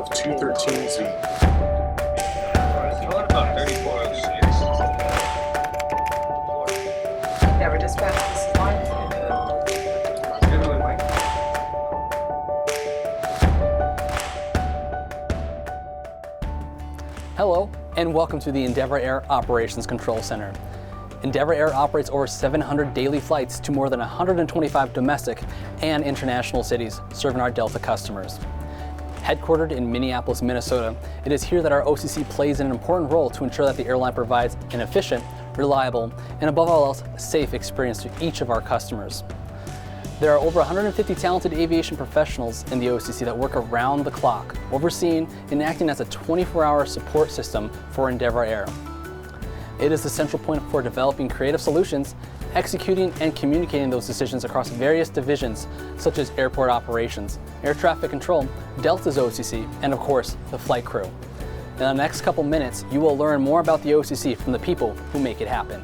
of 213Z. About 3406. Endeavor dispatch, this is line. Hello, and welcome to the Endeavor Air Operations Control Center. Endeavor Air operates over 700 daily flights to more than 125 domestic and international cities, serving our Delta customers. Headquartered in Minneapolis, Minnesota, it is here that our OCC plays an important role to ensure that the airline provides an efficient, reliable, and above all else, safe experience to each of our customers. There are over 150 talented aviation professionals in the OCC that work around the clock, overseeing and acting as a 24-hour support system for Endeavor Air. It is the central point for developing creative solutions, executing and communicating those decisions across various divisions such as airport operations, air traffic control, Delta's OCC, and of course, the flight crew. In the next couple minutes, you will learn more about the OCC from the people who make it happen.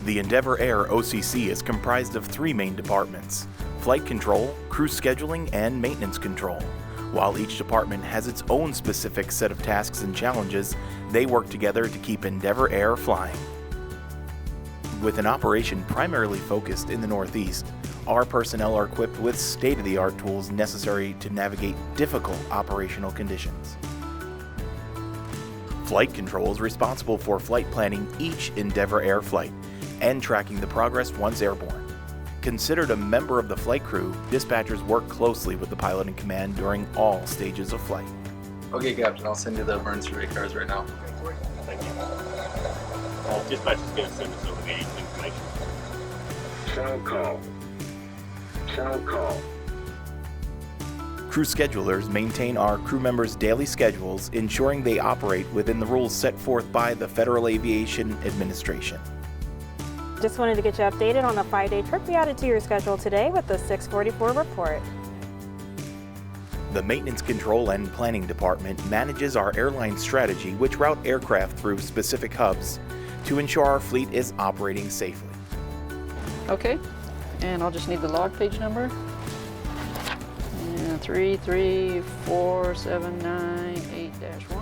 The Endeavor Air OCC is comprised of three main departments: flight control, crew scheduling, and maintenance control. While each department has its own specific set of tasks and challenges, they work together to keep Endeavor Air flying. With an operation primarily focused in the Northeast, our personnel are equipped with state-of-the-art tools necessary to navigate difficult operational conditions. Flight control is responsible for flight planning each Endeavor Air flight and tracking the progress once airborne. Considered a member of the flight crew, dispatchers work closely with the pilot in command during all stages of flight. Okay, Captain, I'll send you the emergency rate cards right now. Thank you. Dispatch is going to send us over the information. Sound call. Sound call. Crew schedulers maintain our crew members' daily schedules, ensuring they operate within the rules set forth by the Federal Aviation Administration. Just wanted to get you updated on the 5-day trip we added to your schedule today with the 644 report. The Maintenance Control and Planning Department manages our airline strategy, which route aircraft through specific hubs to ensure our fleet is operating safely. Okay, and I'll just need the log page number. And 334798-1.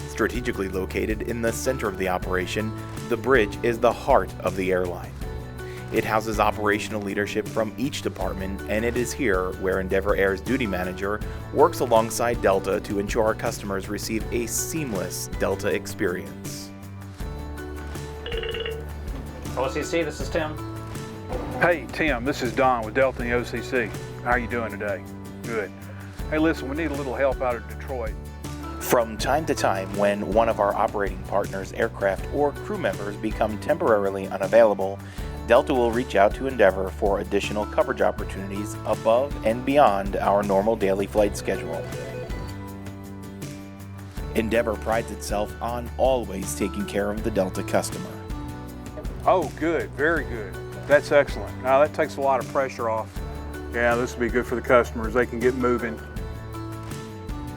Strategically located in the center of the operation, the bridge is the heart of the airline. It houses operational leadership from each department, and it is here where Endeavor Air's duty manager works alongside Delta to ensure our customers receive a seamless Delta experience. OCC, this is Tim. Hey, Tim, this is Don with Delta and the OCC. How are you doing today? Good. Hey, listen, we need a little help out of Detroit. From time to time, when one of our operating partners' aircraft or crew members become temporarily unavailable, Delta will reach out to Endeavor for additional coverage opportunities above and beyond our normal daily flight schedule. Endeavor prides itself on always taking care of the Delta customer. Oh, good, very good. That's excellent. Now that takes a lot of pressure off. Yeah, this will be good for the customers. They can get moving.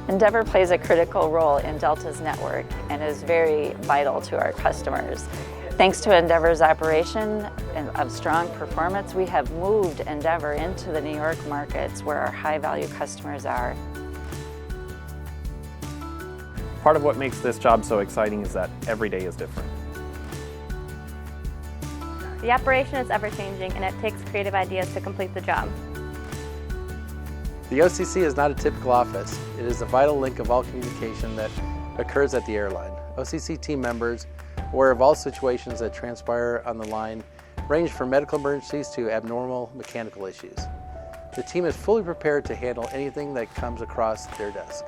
Endeavor plays a critical role in Delta's network and is very vital to our customers. Thanks to Endeavor's operation and of strong performance, we have moved Endeavor into the New York markets where our high-value customers are. Part of what makes this job so exciting is that every day is different. The operation is ever-changing, and it takes creative ideas to complete the job. The OCC is not a typical office. It is a vital link of all communication that occurs at the airline. OCC team members are aware of all situations that transpire on the line, range from medical emergencies to abnormal mechanical issues. The team is fully prepared to handle anything that comes across their desk.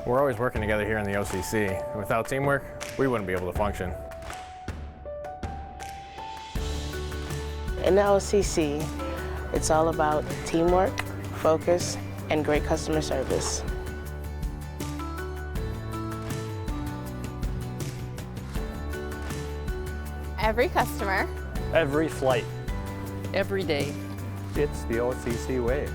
We're always working together here in the OCC. Without teamwork, we wouldn't be able to function. In the OCC, it's all about teamwork, focus, and great customer service. Every customer. Every flight. Every day. It's the OCC way.